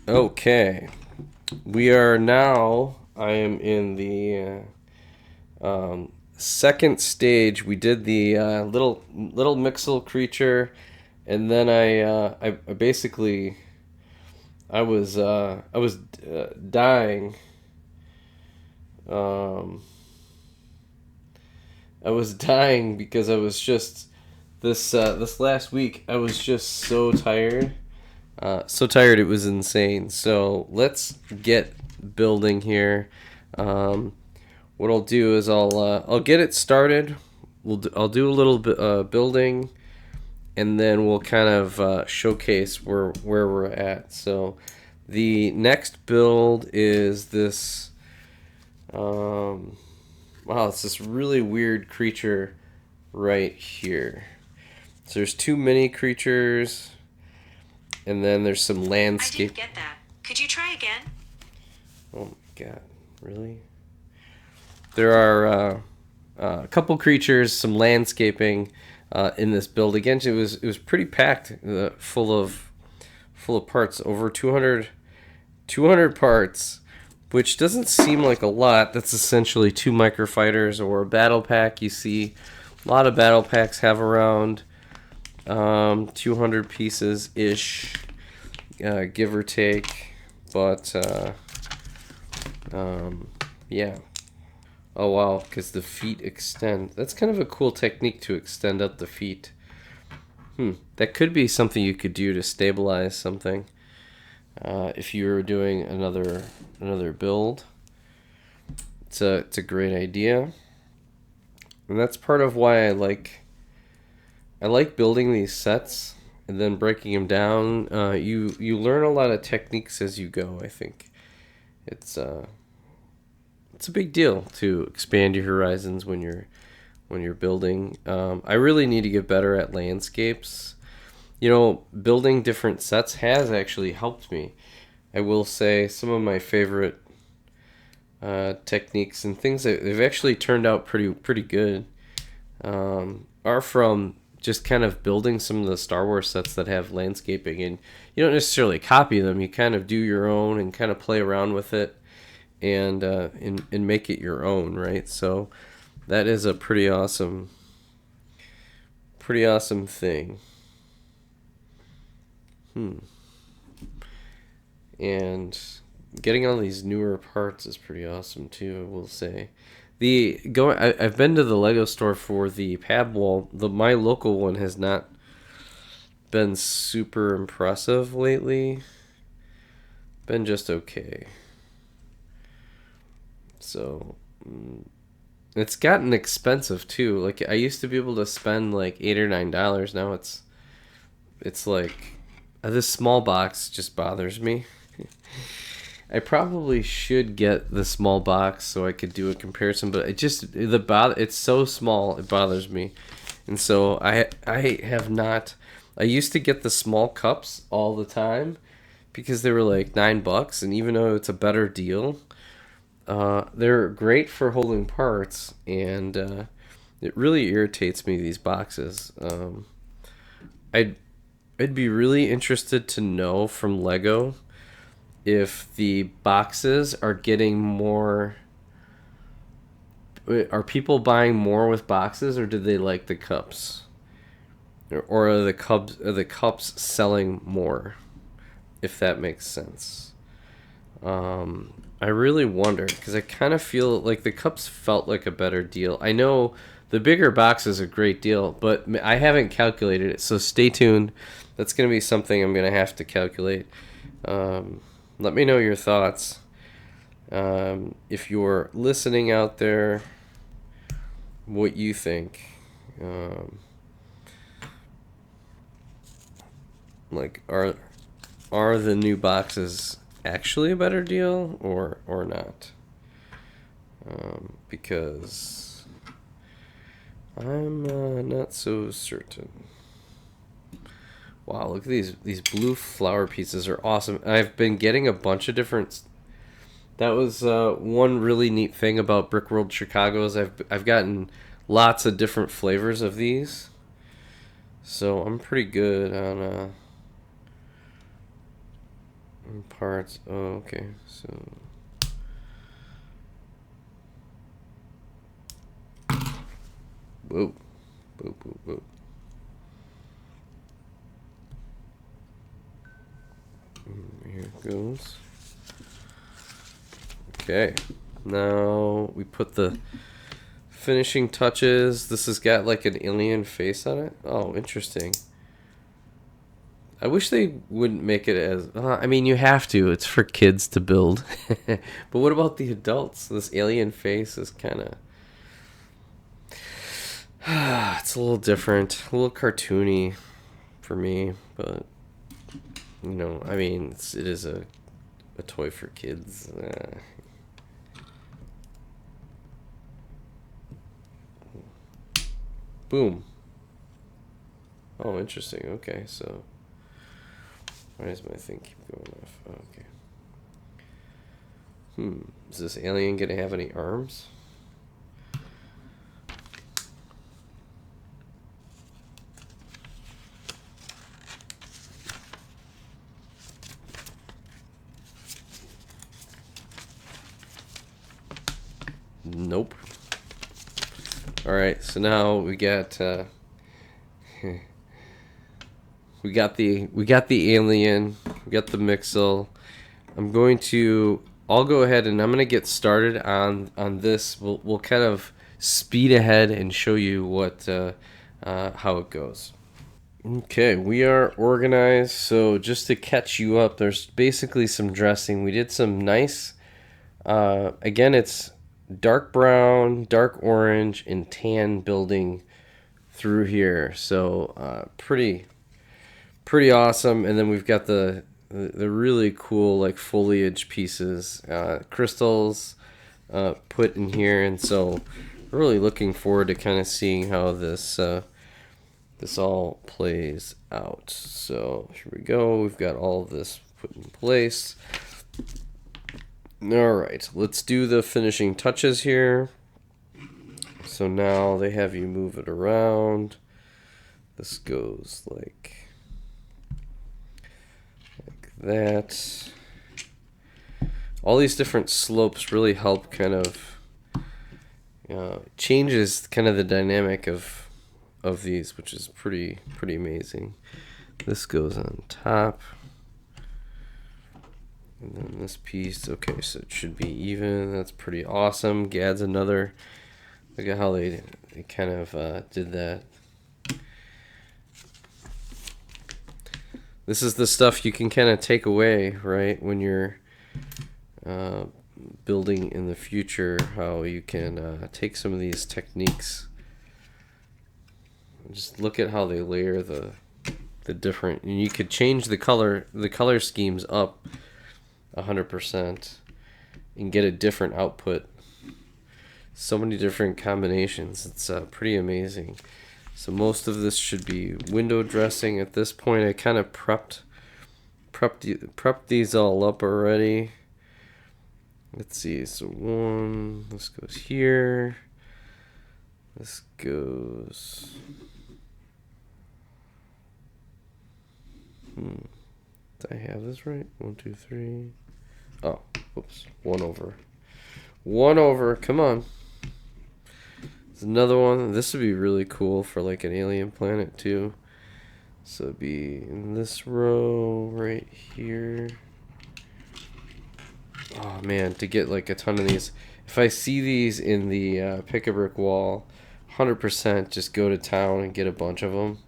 Okay, we are now. I am in the second stage. We did the little mixel creature, and then I basically I was dying. Um, I was dying because I was just this last week. I was just so tired. So tired it was insane. So let's get building here. Um, what I'll do is I'll get it started. I'll do a little bit building, and then we'll kind of showcase where we're at. So the next build is this. Wow, it's this really weird creature right here. So there's two mini creatures, and then there's some I didn't landscape. get that. Could you try again? Oh my god, really? There are a couple creatures, some landscaping in this build. Again, it was pretty packed, full of parts. Over 200 parts, which doesn't seem like a lot. That's essentially two microfighters or a battle pack. You see a lot of battle packs have around 200 pieces ish, give or take. But yeah. Oh wow, because the feet extend. That's kind of a cool technique to extend out the feet. That could be something you could do to stabilize something. If you were doing another build, it's a great idea, and that's part of why I like building these sets and then breaking them down. You learn a lot of techniques as you go. I think it's uh, it's a big deal to expand your horizons when you're building. I really need to get better at landscapes. Building different sets has actually helped me. I will say some of my favorite techniques and things that they've actually turned out pretty good are from just kind of building some of the Star Wars sets that have landscaping, and you don't necessarily copy them. You kind of do your own and kind of play around with it and make it your own, right? So that is a pretty awesome thing. And getting all these newer parts is pretty awesome too. I will say, I've been to the Lego store for the pad wall. My local one has not been super impressive lately. Been just okay. So it's gotten expensive too. Like I used to be able to spend like $8 or $9. Now it's like this small box just bothers me. I probably should get the small box so I could do a comparison, but it's so small it bothers me, and so I have not. I used to get the small cups all the time because they were like $9, and even though it's a better deal, they're great for holding parts, and it really irritates me these boxes. I'd I'd be really interested to know from Lego if the boxes are getting more. Are people buying more with boxes, or do they like the cups, or are the cups selling more? If that makes sense. I really wonder because I kind of feel like the cups felt like a better deal. I know the bigger box is a great deal, but I haven't calculated it. So stay tuned. That's going to be something I'm going to have to calculate. Um, Let me know your thoughts. If you're listening out there, what you think. Um, like, are the new boxes actually a better deal or not? Because I'm not so certain. Wow, look at these blue flower pieces are awesome. I've been getting a bunch of different. That was one really neat thing about Brick World Chicago is I've gotten lots of different flavors of these, so I'm pretty good Parts. Oh, okay. So. Whoa. Whoa, whoa, whoa. Here it goes. Okay. Now we put the finishing touches. This has got like an alien face on it. Oh, interesting. I wish they wouldn't make it as. I mean, you have to. It's for kids to build. But what about the adults? This alien face is kind of. It's a little different, a little cartoony for me. But I mean, it is a toy for kids. Boom. Oh, interesting. Okay, so why does my thing keep going off? Oh, okay. Is this alien gonna have any arms? Nope. All right, so now we got we got the alien, we got the Mixel. I'll go ahead and I'm gonna get started on this. We'll kind of speed ahead and show you what how it goes. Okay, we are organized. So just to catch you up, there's basically some dressing. We did some nice. Again, it's dark brown, dark orange, and tan building through here. So pretty awesome. And then we've got the really cool like foliage pieces, crystals put in here, and so really looking forward to kind of seeing how this all plays out. So here we go. We've got all of this put in place. All right, let's do the finishing touches here. So now they have you move it around. This goes like that. All these different slopes really help kind of changes kind of the dynamic of these, which is pretty amazing. This goes on top. And then this piece, okay, so it should be even. That's pretty awesome. Gad's another. Look at how they kind of did that. This is the stuff you can kind of take away, right, when you're building in the future, how you can take some of these techniques. Just look at how they layer the different, and you could change the color schemes up 100% and get a different output. So many different combinations. It's pretty amazing. So most of this should be window dressing at this point. I kind of prepped these all up already. Let's see. So this goes here. This goes. Did I have this right? 1, 2, 3. Oh, whoops. 1 over. 1 over. Come on. There's another one. This would be really cool for like an alien planet too. So it'd be in this row right here. Oh man, to get like a ton of these. If I see these in the pick-a-brick wall, 100% just go to town and get a bunch of them.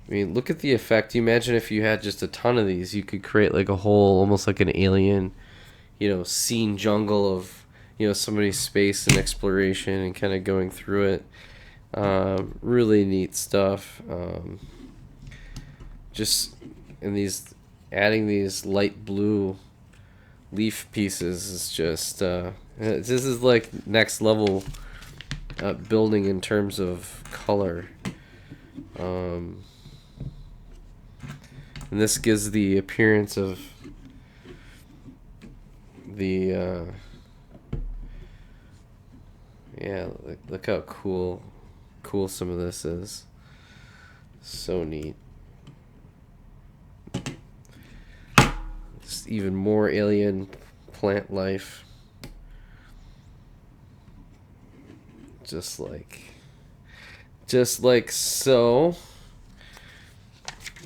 I mean, look at the effect. You imagine if you had just a ton of these, you could create like a whole, almost like an alien, scene jungle of, somebody's space and exploration and kind of going through it. Really neat stuff. Just in these, adding these light blue leaf pieces is just, this is like next level building in terms of color. And this gives the appearance of the yeah, look how cool some of this is. So neat. Just even more alien plant life. Just like so.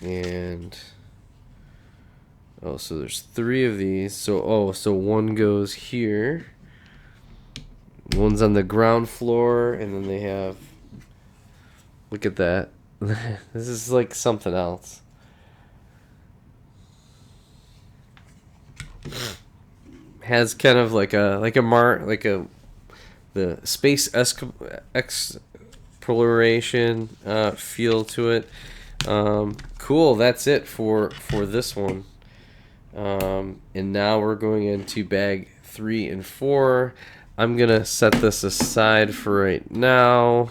And oh, so there's 3 of these. So one goes here. One's on the ground floor, and then they have, look at that. This is like something else. Has kind of like the space exploration feel to it. Cool. That's it for this one. And now we're going into bag 3 and 4. I'm gonna set this aside for right now.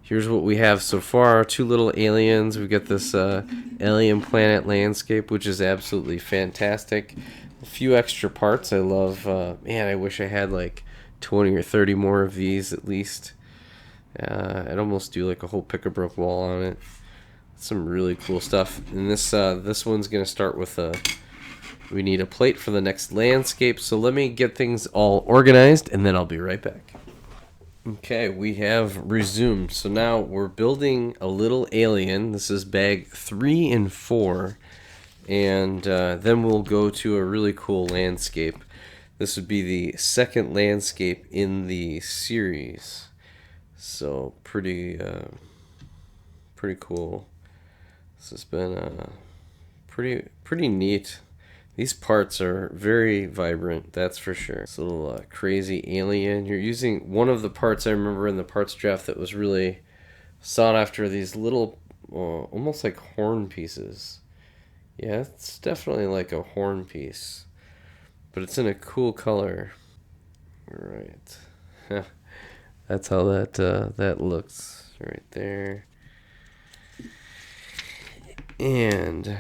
Here's what we have so far. 2 little aliens. We've got this alien planet landscape, which is absolutely fantastic. A few extra parts. I love. Man, I wish I had like 20 or 30 more of these at least. I'd almost do like a whole pick-a-brick wall on it. Some really cool stuff. And this one's gonna start with a. We need a plate for the next landscape. So let me get things all organized, and then I'll be right back. Okay, we have resumed. So now we're building a little alien. This is bag 3 and 4. And then we'll go to a really cool landscape. This would be the second landscape in the series. So pretty cool. This has been pretty neat. These parts are very vibrant, that's for sure. This little crazy alien. You're using one of the parts I remember in the parts draft that was really sought after, these little, almost like horn pieces. Yeah, it's definitely like a horn piece. But it's in a cool color. Right. That's how that looks right there. And...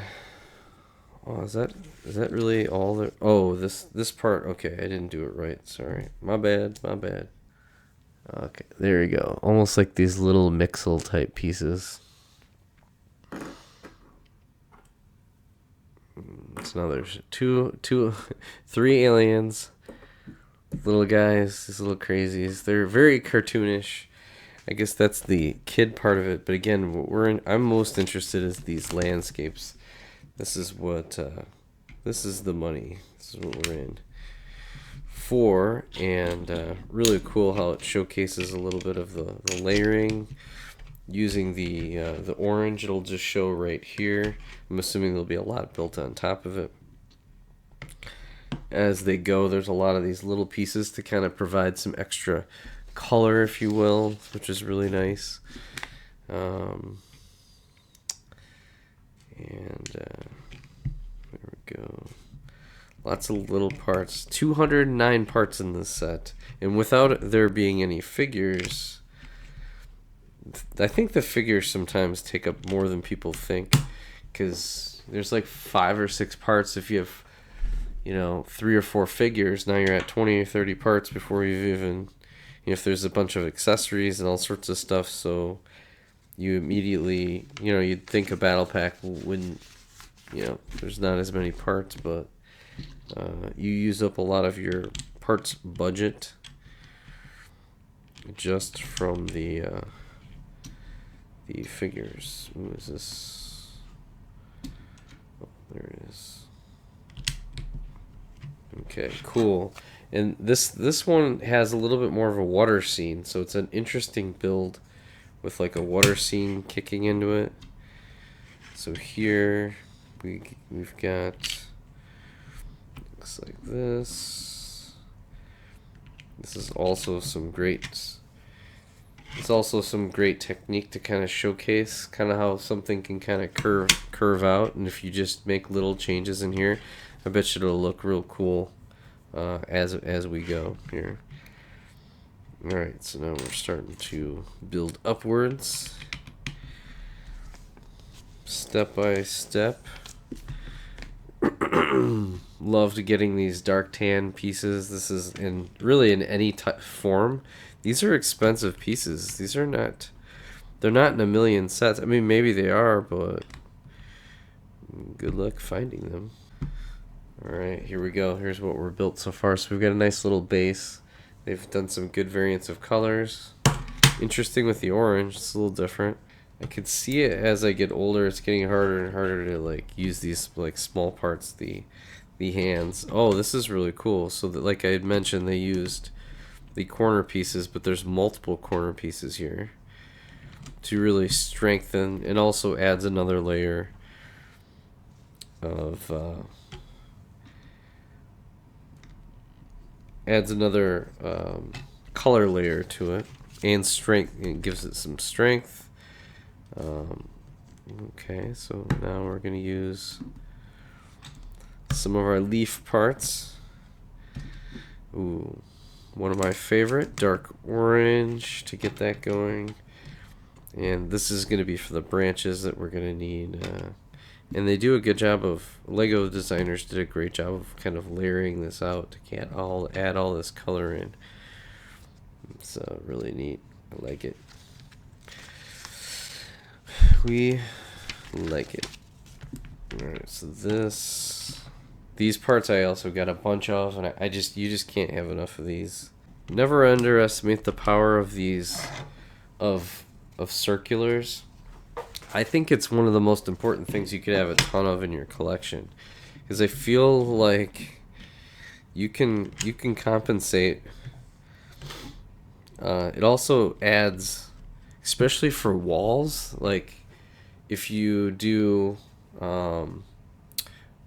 oh, is that really all there? Oh, this part. Okay, I didn't do it right. Sorry. My bad. Okay, there you go. Almost like these little mixel type pieces. So now there's 3 aliens. Little guys, these little crazies. They're very cartoonish. I guess that's the kid part of it. But again, I'm most interested is these landscapes. This is this is the money. This is what we're in for, and really cool how it showcases a little bit of the layering. Using the orange, it'll just show right here. I'm assuming there'll be a lot built on top of it. As they go, there's a lot of these little pieces to kind of provide some extra color, if you will, which is really nice. There we go. Lots of little parts. 209 parts in this set. And without there being any figures, I think the figures sometimes take up more than people think. Because there's like 5 or 6 parts. If you have, 3 or 4 figures, now you're at 20 or 30 parts before you've even... if there's a bunch of accessories and all sorts of stuff, so you immediately, you'd think a battle pack wouldn't, there's not as many parts, but you use up a lot of your parts budget just from the figures. Ooh, is this? Oh, there it is. Okay, cool. And this one has a little bit more of a water scene, so it's an interesting build with like a water scene kicking into it. So here we've got, looks like this. This is also some great. It's also some great technique to kind of showcase kind of how something can kind of curve out, and if you just make little changes in here, I bet you it'll look real cool as we go here. All right, so now we're starting to build upwards, step by step. Loved getting these dark tan pieces. This is really in any form. These are expensive pieces. They're not in a million sets. I mean, maybe they are, but good luck finding them. Alright, here we go. Here's what we're built so far. So we've got a nice little base. They've done some good variants of colors. Interesting with the orange, it's a little different. I could see it as I get older, it's getting harder and harder to like use these like small parts, the hands. Oh, this is really cool. So that, like I had mentioned, they used the corner pieces, but there's multiple corner pieces here to really strengthen, and also adds another layer of adds another color layer to it, and strength. It gives it some strength. Okay, so now we're gonna use some of our leaf parts. Ooh, one of my favorite, dark orange, to get that going. And this is going to be for the branches that we're going to need. And they do a good job of, Lego designers did a great job of kind of layering this out to add all this color in. It's really neat. I like it. We like it. Alright, so these parts I also got a bunch of, and you just can't have enough of these. Never underestimate the power of these, of circulars. I think it's one of the most important things you could have a ton of in your collection, because I feel like you can compensate. It also adds, especially for walls, like if you do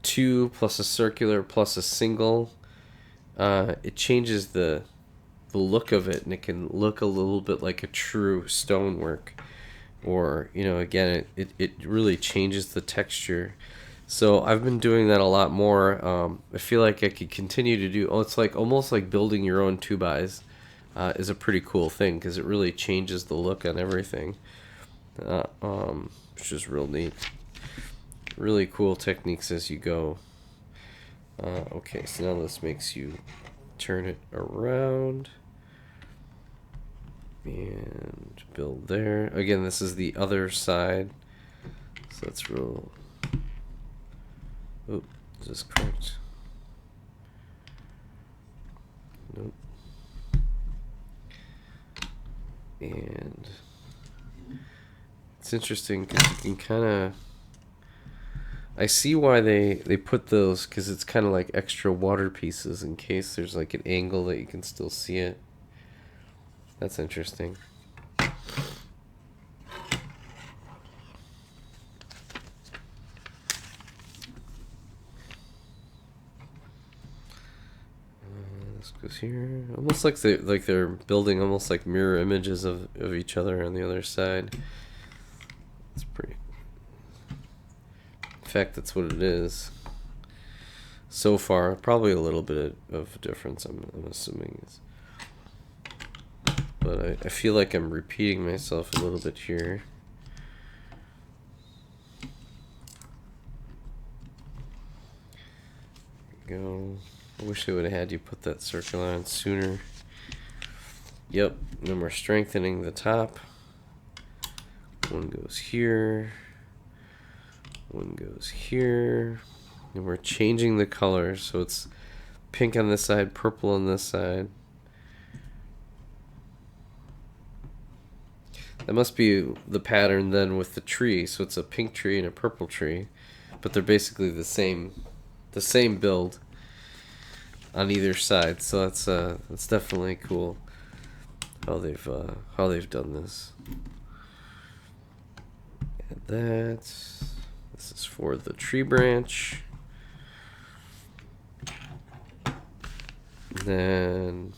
2 plus a circular plus a single, it changes the look of it, and it can look a little bit like a true stonework. Or, again, it really changes the texture. So I've been doing that a lot more. I feel like I could continue to do. Oh, it's like almost like building your own 2x is a pretty cool thing, because it really changes the look on everything, which is real neat. Really cool techniques as you go. Okay, so now this makes you turn it around and build there. Again, this is the other side, so that's real. Oh, is this correct? Nope. And it's interesting because you can kind of, I see why they put those, because it's kind of like extra water pieces in case there's like an angle that you can still see it. That's interesting. This goes here. Almost like they're building almost like mirror images of each other on the other side. It's pretty. In fact, that's what it is. So far, probably a little bit of difference. I'm assuming is. But I feel like I'm repeating myself a little bit here. Go. I wish they would have had you put that circle on sooner. Yep, and then we're strengthening the top. One goes here. One goes here. And we're changing the color, so it's pink on this side, purple on this side. That must be the pattern then with the tree. So it's a pink tree and a purple tree, but they're basically the same build on either side. So that's definitely cool how they've done this. And this is for the tree branch. And then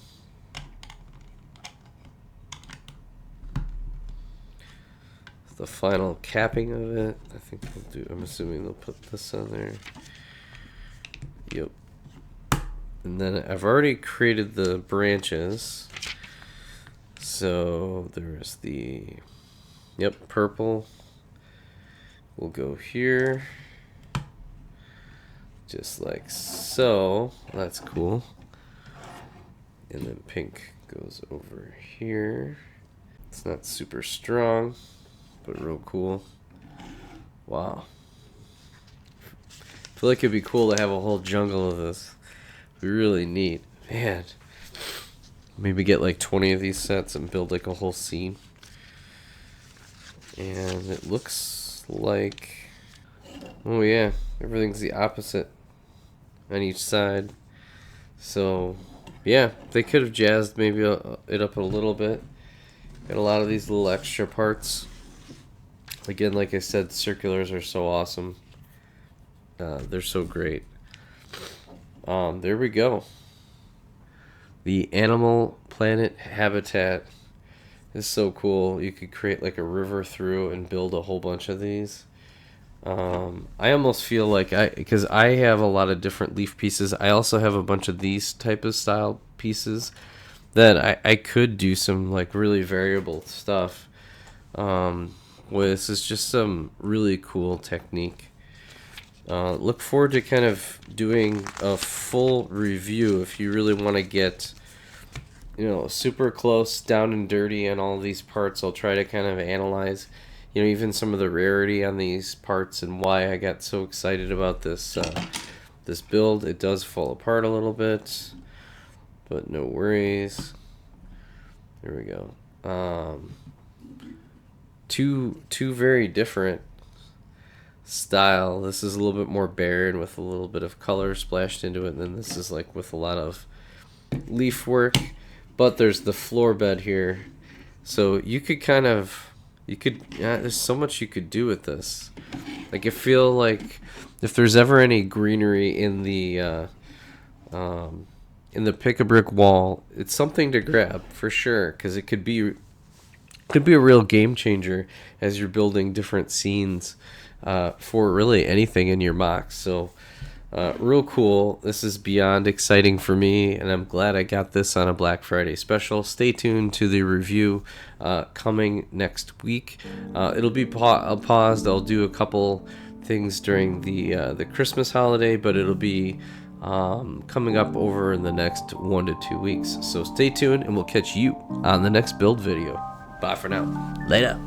the final capping of it. I think they'll do. I'm assuming they'll put this on there. Yep. And then I've already created the branches. So there's the, yep, purple. We'll go here. Just like so. That's cool. And then pink goes over here. It's not super strong, but real cool. Wow. feel like it'd be cool to have a whole jungle of this. It'd be really neat. Man. Maybe get like 20 of these sets and build like a whole scene. And it looks like... Oh yeah, everything's the opposite on each side. So, yeah, they could have jazzed maybe it up a little bit. Got a lot of these little extra parts. Again, like I said, circulars are so awesome. They're so great. There we go. The animal planet habitat is so cool. You could create like a river through and build a whole bunch of these. I almost feel like because I have a lot of different leaf pieces. I also have a bunch of these type of style pieces that I could do some like really variable stuff. This is just some really cool technique. Look forward to kind of doing a full review if you really want to get, super close, down and dirty on all these parts. I'll try to kind of analyze, even some of the rarity on these parts and why I got so excited about this this build. It does fall apart a little bit, but no worries. There we go. Two very different style. This is a little bit more barren with a little bit of color splashed into it, and then this is like with a lot of leaf work. But there's the floor bed here, so you could there's so much you could do with this. Like I feel like if there's ever any greenery in the pick-a-brick wall, it's something to grab for sure, because it could be a real game changer as you're building different scenes for really anything in your MOCs. So real cool. This is beyond exciting for me, and I'm glad I got this on a Black Friday special. Stay tuned to the review coming next week. It'll be paused. I'll do a couple things during the Christmas holiday, but it'll be coming up over in the next 1 to 2 weeks. So stay tuned, and we'll catch you on the next build video. Bye for now. Later.